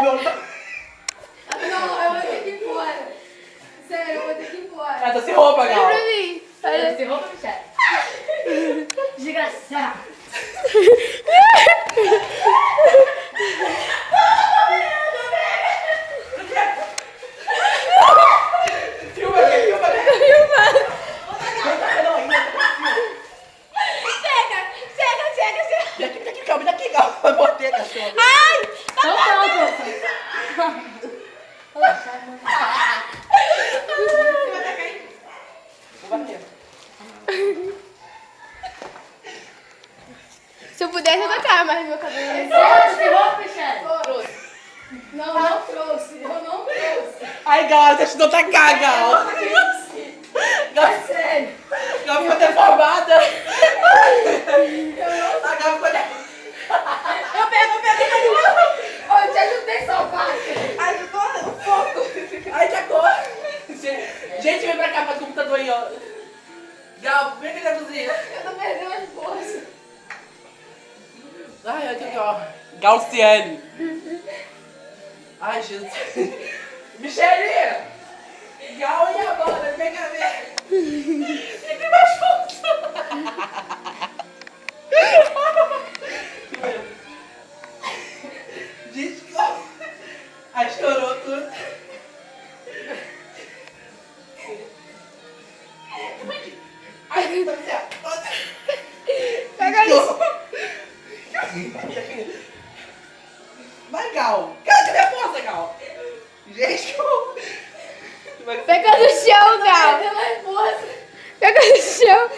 meu olho tá... Não, eu vou ter que ir embora. Sério, eu vou ter que ir embora. Ela tá sem roupa, Olha Gal. pra mim. Olha. Sem roupa, Michelle. Desgraçado. Filma aqui, filma aqui. Chega, daqui, calma, daqui, calma. Vai bater, cachorro. Então pronto. Vou bater. Se eu pudesse, eu tocava mais meu cabelo. Sem roupa, Michelle. Não trouxe. Eu não trouxe. Ai, Gal, ela tá te dando tacar, Gal. Gal, Sério. Gal ficou deformada. A Gal ficou deformada. Eu pego. Eu te ajudei a salvar. Ajudou o fogo. Ai, que agora. Gente, vem pra cá, faz o computador aí, ó. Gal, vem aqui na cozinha. Eu tô perdendo as forças. Ai, aqui, ó. Galciane. Ai, Jesus. Michele! Gal e agora, vem cá ver. Fica mais forte. Gente, ai, estourou tudo. Ai, tá certo. Pega isso. Vai, Gal. Cadê a força, Gal? Gente, Pega no chão, Gal. Perdendo as forças. Pega no chão.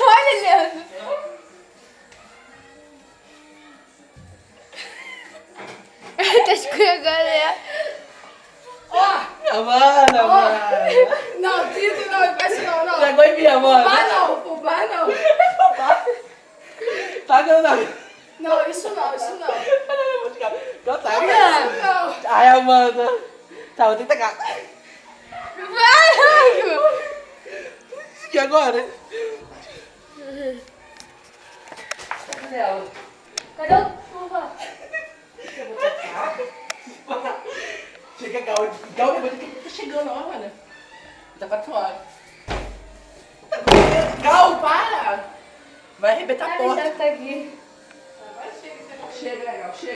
Olha, Leandro. Tá escorregando, né? Amanda, mano. Não, Tito, não, peço não. Pegou em mim, Amanda. Fubá não. Tá ganhando. Não, isso não. Não tá. Não. Ai, Amanda. Tá, vou tentar cá. Vai, E agora? Cadê ela? Cadê o Fubá? Eu vou tocar. Chega, Gal. Gal, depois que tá chegando, ó, mano. Tá 4 horas. Gal, para! Vai arrebentar a porta. Tá aqui. Chega, Gal, chega.